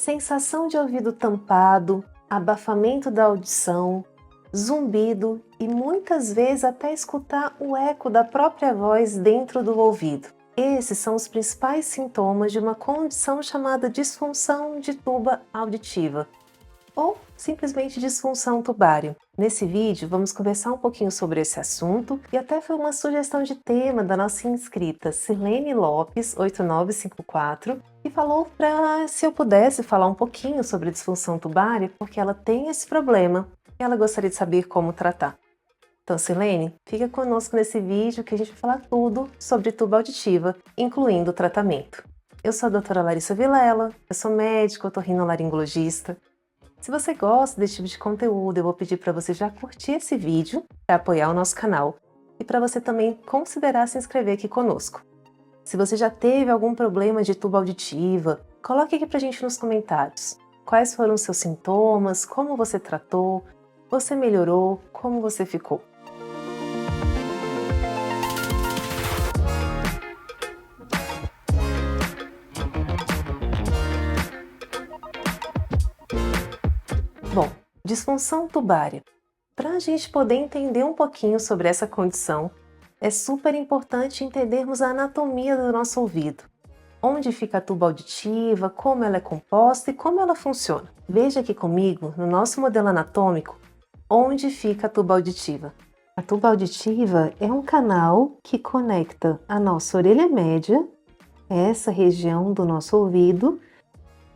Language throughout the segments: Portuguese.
sensação de ouvido tampado, abafamento da audição, zumbido e muitas vezes até escutar o eco da própria voz dentro do ouvido. Esses são os principais sintomas de uma condição chamada disfunção de tuba auditiva, ou simplesmente disfunção tubário. Nesse vídeo vamos conversar um pouquinho sobre esse assunto e até foi uma sugestão de tema da nossa inscrita Sirlene Lopes 8954 que falou para se eu pudesse falar um pouquinho sobre disfunção tubária porque ela tem esse problema e ela gostaria de saber como tratar. Então, Sirlene, fica conosco nesse vídeo que a gente vai falar tudo sobre tuba auditiva, incluindo o tratamento. Eu sou a doutora Larissa Vilela, eu sou médica otorrinolaringologista. Se você gosta desse tipo de conteúdo, eu vou pedir para você já curtir esse vídeo para apoiar o nosso canal e para você também considerar se inscrever aqui conosco. Se você já teve algum problema de tuba auditiva, coloque aqui para a gente nos comentários. Quais foram os seus sintomas, como você tratou, você melhorou, como você ficou. Bom, disfunção tubária. Para a gente poder entender um pouquinho sobre essa condição, é super importante entendermos a anatomia do nosso ouvido. Onde fica a tuba auditiva, como ela é composta e como ela funciona. Veja aqui comigo, no nosso modelo anatômico, onde fica a tuba auditiva. A tuba auditiva é um canal que conecta a nossa orelha média, essa região do nosso ouvido,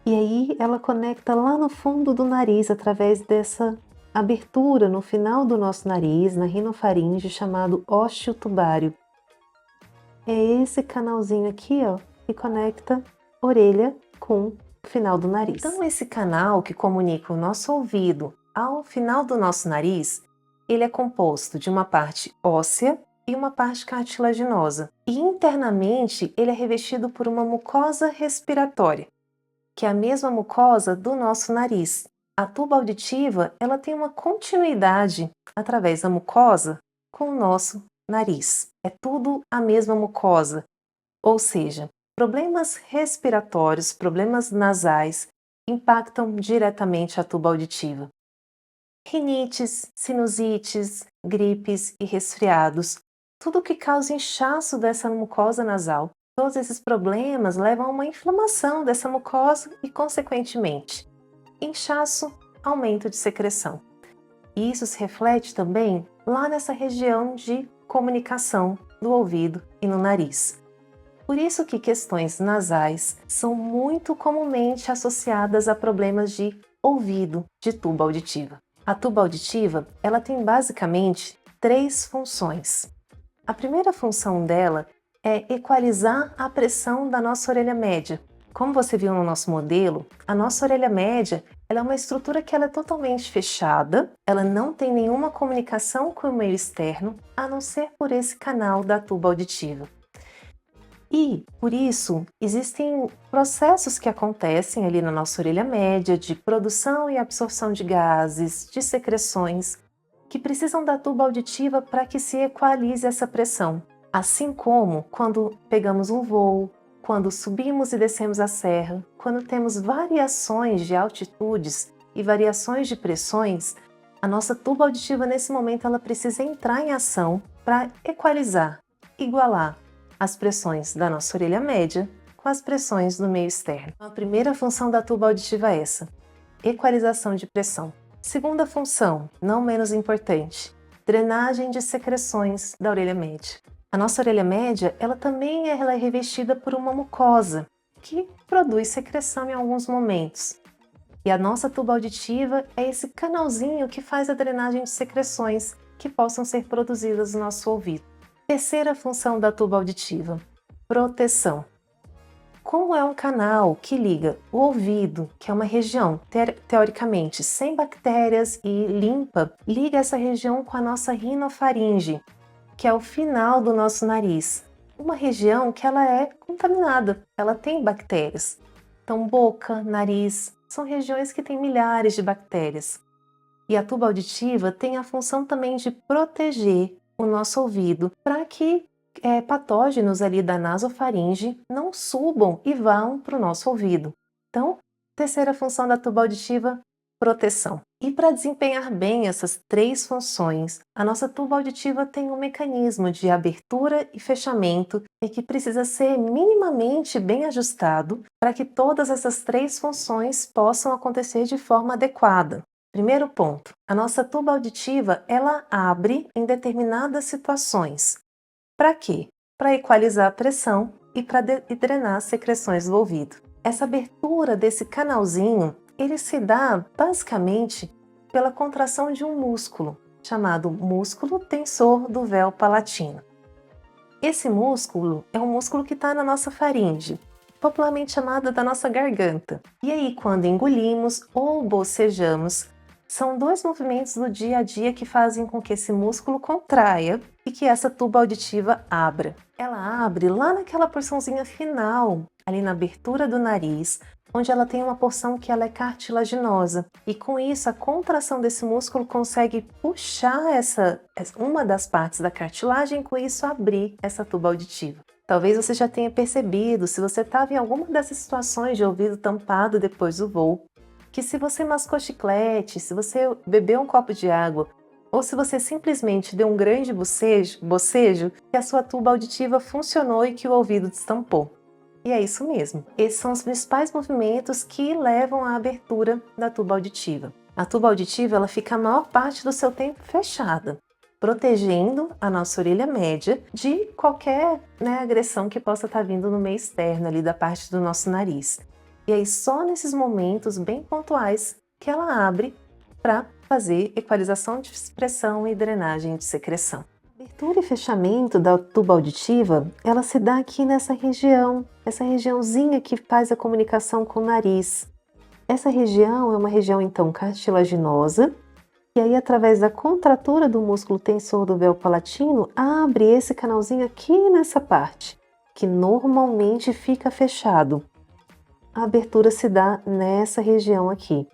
e aí ela conecta lá no fundo do nariz, através dessa abertura no final do nosso nariz, na rinofaringe, chamado ósseo tubário. É esse canalzinho aqui, ó, que conecta orelha com o final do nariz. Então esse canal que comunica o nosso ouvido ao final do nosso nariz, ele é composto de uma parte óssea e uma parte cartilaginosa. E internamente ele é revestido por uma mucosa respiratória, que é a mesma mucosa do nosso nariz. A tuba auditiva, ela tem uma continuidade através da mucosa com o nosso nariz. É tudo a mesma mucosa, ou seja, problemas respiratórios, problemas nasais impactam diretamente a tuba auditiva. Rinites, sinusites, gripes e resfriados, tudo que causa inchaço dessa mucosa nasal. Todos esses problemas levam a uma inflamação dessa mucosa e, consequentemente, inchaço, aumento de secreção. E isso se reflete também lá nessa região de comunicação do ouvido e no nariz. Por isso que questões nasais são muito comumente associadas a problemas de ouvido, de tuba auditiva. A tuba auditiva, ela tem basicamente 3 funções. A primeira função dela é equalizar a pressão da nossa orelha média. Como você viu no nosso modelo, a nossa orelha média ela é uma estrutura que ela é totalmente fechada, ela não tem nenhuma comunicação com o meio externo, a não ser por esse canal da tuba auditiva. E, por isso, existem processos que acontecem ali na nossa orelha média de produção e absorção de gases, de secreções, que precisam da tuba auditiva para que se equalize essa pressão. Assim como quando pegamos um voo, quando subimos e descemos a serra, quando temos variações de altitudes e variações de pressões, a nossa tuba auditiva nesse momento ela precisa entrar em ação para equalizar, igualar as pressões da nossa orelha média com as pressões do meio externo. A primeira função da tuba auditiva é essa, equalização de pressão. Segunda função, não menos importante, drenagem de secreções da orelha média. A nossa orelha média, ela também ela é revestida por uma mucosa, que produz secreção em alguns momentos. E a nossa tuba auditiva é esse canalzinho que faz a drenagem de secreções que possam ser produzidas no nosso ouvido. Terceira função da tuba auditiva, proteção. Como é um canal que liga o ouvido, que é uma região teoricamente sem bactérias e limpa, liga essa região com a nossa rinofaringe, que é o final do nosso nariz. Uma região que ela é contaminada, ela tem bactérias. Então boca, nariz, são regiões que têm milhares de bactérias. E a tuba auditiva tem a função também de proteger o nosso ouvido para que patógenos ali da nasofaringe não subam e vão para o nosso ouvido. Então, Terceira função da tuba auditiva, proteção. E para desempenhar bem essas três funções, a nossa tuba auditiva tem um mecanismo de abertura e fechamento e que precisa ser minimamente bem ajustado para que todas essas três funções possam acontecer de forma adequada. Primeiro ponto, a nossa tuba auditiva ela abre em determinadas situações. Para quê? Para equalizar a pressão e para drenar as secreções do ouvido. Essa abertura desse canalzinho ele se dá basicamente pela contração de um músculo, chamado músculo tensor do véu palatino. Esse músculo é um músculo que está na nossa faringe, popularmente chamada da nossa garganta. E aí, quando engolimos ou bocejamos, são dois movimentos do dia a dia que fazem com que esse músculo contraia e que essa tuba auditiva abra. Ela abre lá naquela porçãozinha final, ali na abertura do nariz, onde ela tem uma porção que ela é cartilaginosa. E com isso, a contração desse músculo consegue puxar uma das partes da cartilagem e com isso abrir essa tuba auditiva. Talvez você já tenha percebido, se você estava em alguma dessas situações de ouvido tampado depois do voo, que se você mascou chiclete, se você bebeu um copo de água, ou se você simplesmente deu um grande bocejo, que a sua tuba auditiva funcionou e que o ouvido destampou. E é isso mesmo. Esses são os principais movimentos que levam à abertura da tuba auditiva. A tuba auditiva ela fica a maior parte do seu tempo fechada, protegendo a nossa orelha média de qualquer agressão que possa estar vindo no meio externo ali da parte do nosso nariz. E aí só nesses momentos bem pontuais que ela abre para fazer equalização de pressão e drenagem de secreção. A abertura e fechamento da tuba auditiva, ela se dá aqui nessa região, essa regiãozinha que faz a comunicação com o nariz. Essa região é uma região então cartilaginosa, e aí através da contratura do músculo tensor do véu palatino, abre esse canalzinho aqui nessa parte, que normalmente fica fechado. A abertura se dá nessa região aqui.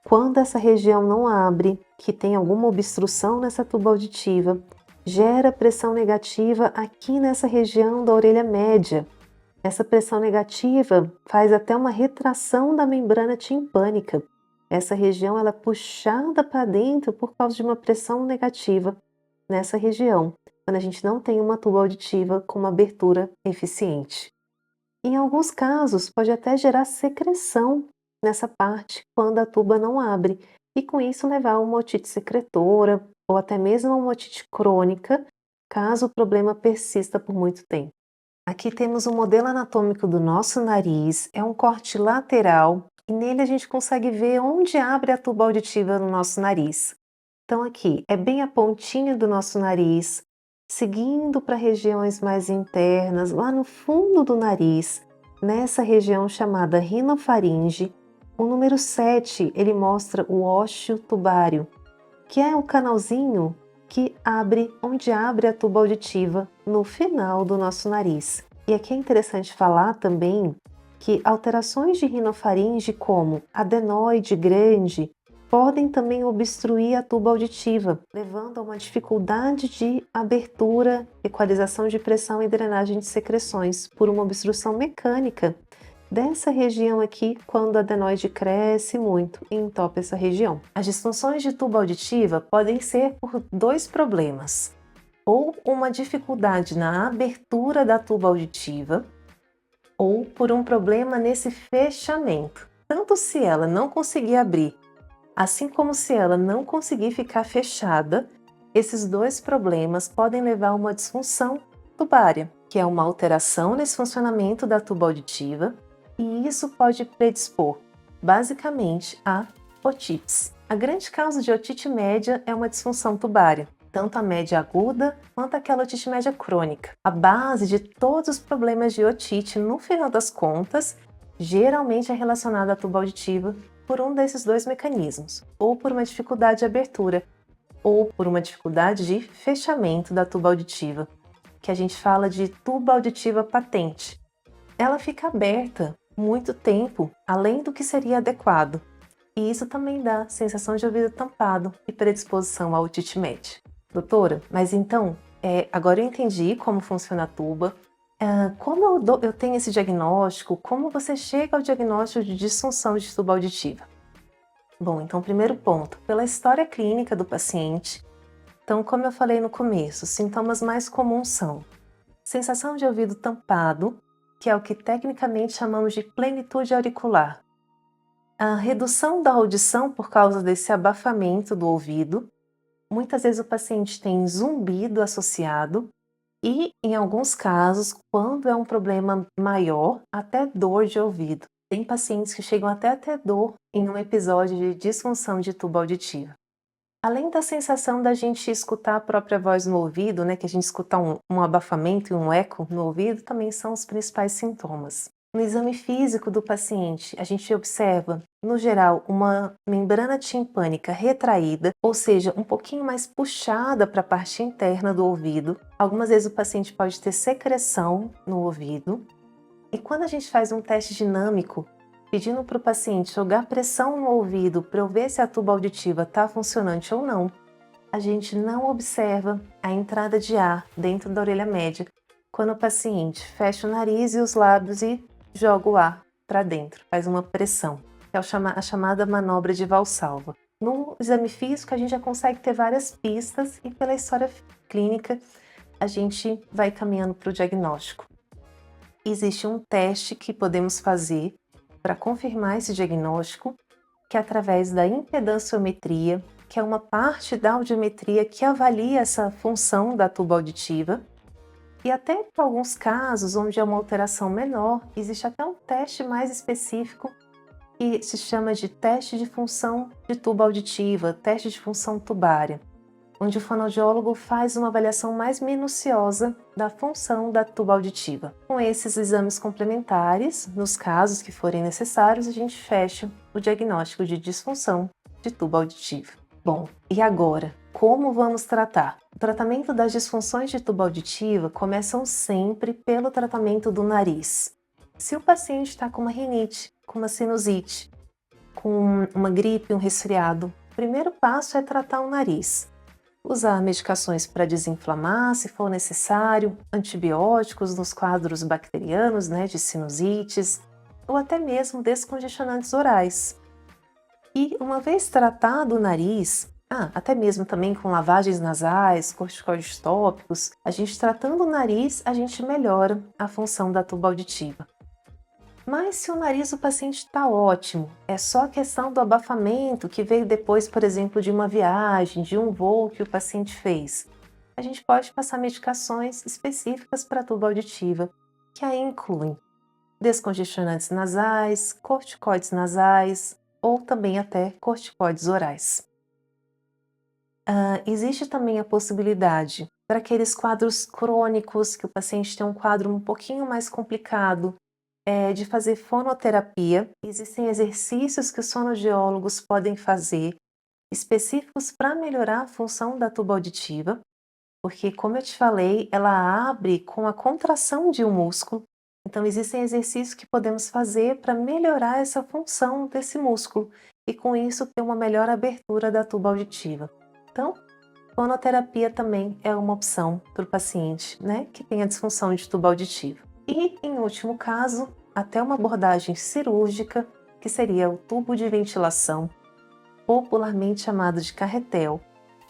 Quando essa região não abre, que tem alguma obstrução nessa tuba auditiva, gera pressão negativa aqui nessa região da orelha média. Essa pressão negativa faz até uma retração da membrana timpânica. Essa região ela é puxada para dentro por causa de uma pressão negativa nessa região, quando a gente não tem uma tuba auditiva com uma abertura eficiente. Em alguns casos, pode até gerar secreção nessa parte quando a tuba não abre, e com isso levar a uma otite secretora ou até mesmo a uma otite crônica, caso o problema persista por muito tempo. Aqui temos um modelo anatômico do nosso nariz, é um corte lateral, e nele a gente consegue ver onde abre a tuba auditiva no nosso nariz. Então aqui, é bem a pontinha do nosso nariz, seguindo para regiões mais internas, lá no fundo do nariz, nessa região chamada rinofaringe. O número 7, ele mostra o ósseo tubário, que é o canalzinho que abre, onde abre a tuba auditiva no final do nosso nariz. E aqui é interessante falar também que alterações de rinofaringe como adenoide grande podem também obstruir a tuba auditiva, levando a uma dificuldade de abertura, equalização de pressão e drenagem de secreções por uma obstrução mecânica dessa região aqui quando a adenoide cresce muito e entope essa região. As disfunções de tuba auditiva podem ser por dois problemas, ou uma dificuldade na abertura da tuba auditiva, ou por um problema nesse fechamento. Tanto se ela não conseguir abrir, assim como se ela não conseguir ficar fechada, esses dois problemas podem levar a uma disfunção tubária, que é uma alteração nesse funcionamento da tuba auditiva, e isso pode predispor, basicamente, a otites. A grande causa de otite média é uma disfunção tubária, tanto a média aguda quanto aquela otite média crônica. A base de todos os problemas de otite, no final das contas, geralmente é relacionada à tuba auditiva por um desses dois mecanismos, ou por uma dificuldade de abertura, ou por uma dificuldade de fechamento da tuba auditiva, que a gente fala de tuba auditiva patente. Ela fica aberta muito tempo, além do que seria adequado, e isso também dá sensação de ouvido tampado e predisposição à otite média. Doutora, mas então, agora eu entendi como funciona a tuba, Como eu tenho esse diagnóstico, como você chega ao diagnóstico de disfunção de tuba auditiva? Bom, então primeiro ponto, pela história clínica do paciente. Então, como eu falei no começo, os sintomas mais comuns são sensação de ouvido tampado, que é o que tecnicamente chamamos de plenitude auricular. A redução da audição por causa desse abafamento do ouvido. Muitas vezes o paciente tem zumbido associado e, em alguns casos, quando é um problema maior, até dor de ouvido. Tem pacientes que chegam até a ter dor em um episódio de disfunção de tuba auditiva. Além da sensação da gente escutar a própria voz no ouvido, né, que a gente escuta um abafamento e um eco no ouvido, também são os principais sintomas. No exame físico do paciente, a gente observa, no geral, uma membrana timpânica retraída, ou seja, um pouquinho mais puxada para a parte interna do ouvido. Algumas vezes o paciente pode ter secreção no ouvido. E quando a gente faz um teste dinâmico, pedindo para o paciente jogar pressão no ouvido para eu ver se a tuba auditiva está funcionante ou não, a gente não observa a entrada de ar dentro da orelha média quando o paciente fecha o nariz e os lábios e joga o ar para dentro, faz uma pressão, que é a chamada manobra de Valsalva. No exame físico, a gente já consegue ter várias pistas e pela história clínica, a gente vai caminhando para o diagnóstico. Existe um teste que podemos fazer para confirmar esse diagnóstico, que é através da impedanciometria, que é uma parte da audiometria que avalia essa função da tuba auditiva. E até para alguns casos onde é uma alteração menor, existe até um teste mais específico que se chama de teste de função de tuba auditiva, teste de função tubária, onde o fonoaudiólogo faz uma avaliação mais minuciosa da função da tuba auditiva. Com esses exames complementares, nos casos que forem necessários, a gente fecha o diagnóstico de disfunção de tuba auditiva. Bom, e agora, como vamos tratar? O tratamento das disfunções de tuba auditiva começam sempre pelo tratamento do nariz. Se o paciente está com uma rinite, com uma sinusite, com uma gripe, um resfriado, o primeiro passo é tratar o nariz. Usar medicações para desinflamar, se for necessário, antibióticos nos quadros bacterianos, de sinusites, ou até mesmo descongestionantes orais. E uma vez tratado o nariz, até mesmo também com lavagens nasais, corticoides tópicos, a gente tratando o nariz, a gente melhora a função da tuba auditiva. Mas se o nariz do paciente está ótimo, é só questão do abafamento que veio depois, por exemplo, de uma viagem, de um voo que o paciente fez, a gente pode passar medicações específicas para a tuba auditiva, que aí incluem descongestionantes nasais, corticoides nasais ou também até corticoides orais. Existe também a possibilidade para aqueles quadros crônicos, que o paciente tem um quadro um pouquinho mais complicado, de fazer fonoterapia. Existem exercícios que os fonoaudiólogos podem fazer específicos para melhorar a função da tuba auditiva, porque, como eu te falei, ela abre com a contração de um músculo. Então, existem exercícios que podemos fazer para melhorar essa função desse músculo e, com isso, ter uma melhor abertura da tuba auditiva. Então, fonoterapia também é uma opção para o paciente, que tem a disfunção de tuba auditiva. E, em último caso, até uma abordagem cirúrgica, que seria o tubo de ventilação, popularmente chamado de carretel,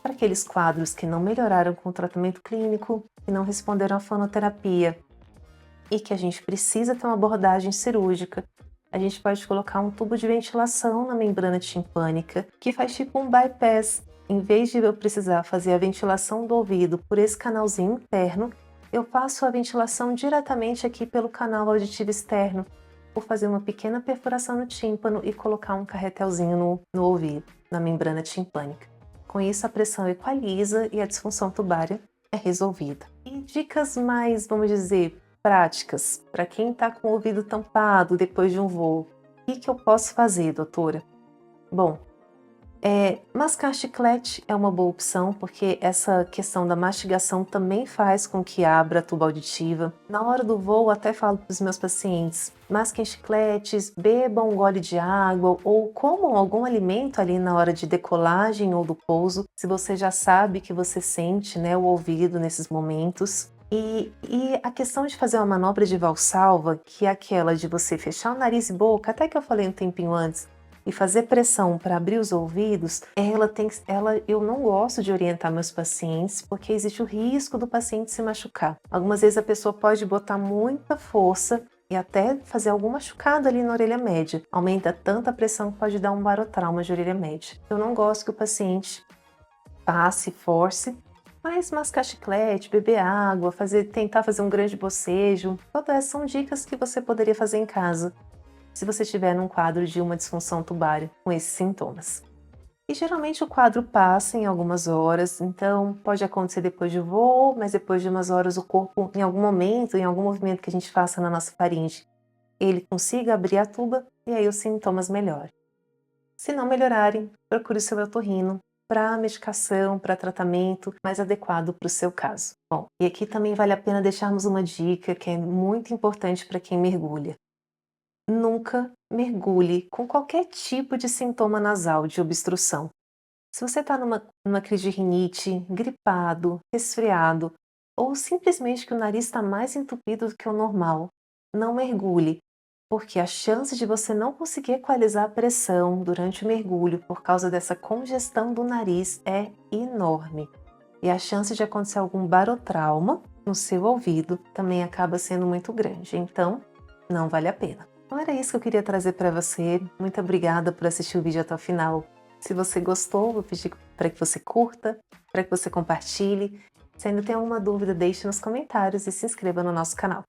para aqueles quadros que não melhoraram com o tratamento clínico, que não responderam à fonoterapia e que a gente precisa ter uma abordagem cirúrgica. A gente pode colocar um tubo de ventilação na membrana timpânica, que faz tipo um bypass. Em vez de eu precisar fazer a ventilação do ouvido por esse canalzinho interno, eu faço a ventilação diretamente aqui pelo canal auditivo externo, por fazer uma pequena perfuração no tímpano e colocar um carretelzinho no ouvido, na membrana timpânica. Com isso, a pressão equaliza e a disfunção tubária é resolvida. E dicas mais, vamos dizer, práticas, para quem está com o ouvido tampado depois de um voo. O que eu posso fazer, doutora? Bom, mascar chiclete é uma boa opção, porque essa questão da mastigação também faz com que abra a tuba auditiva. Na hora do voo, até falo para os meus pacientes, masquem chicletes, bebam um gole de água ou comam algum alimento ali na hora de decolagem ou do pouso, se você já sabe que você sente o ouvido nesses momentos. E a questão de fazer uma manobra de valsalva, que é aquela de você fechar o nariz e boca, até que eu falei um tempinho antes, e fazer pressão para abrir os ouvidos, eu não gosto de orientar meus pacientes, porque existe o risco do paciente se machucar. Algumas vezes a pessoa pode botar muita força e até fazer algum machucado ali na orelha média. Aumenta tanta pressão que pode dar um barotrauma de orelha média. Eu não gosto que o paciente passe, force, mas mascar chiclete, beber água, tentar fazer um grande bocejo, todas essas são dicas que você poderia fazer em casa, se você estiver num quadro de uma disfunção tubária com esses sintomas. E geralmente o quadro passa em algumas horas, então pode acontecer depois de voo, mas depois de umas horas o corpo, em algum momento, em algum movimento que a gente faça na nossa faringe, ele consiga abrir a tuba e aí os sintomas melhoram. Se não melhorarem, procure o seu otorrino para medicação, para tratamento mais adequado para o seu caso. Bom, e aqui também vale a pena deixarmos uma dica que é muito importante para quem mergulha. Nunca mergulhe com qualquer tipo de sintoma nasal de obstrução. Se você está numa crise de rinite, gripado, resfriado, ou simplesmente que o nariz está mais entupido do que o normal, não mergulhe, porque a chance de você não conseguir equalizar a pressão durante o mergulho por causa dessa congestão do nariz é enorme. E a chance de acontecer algum barotrauma no seu ouvido também acaba sendo muito grande, então não vale a pena. Então era isso que eu queria trazer para você. Muito obrigada por assistir o vídeo até o final. Se você gostou, vou pedir para que você curta, para que você compartilhe. Se ainda tem alguma dúvida, deixe nos comentários e se inscreva no nosso canal.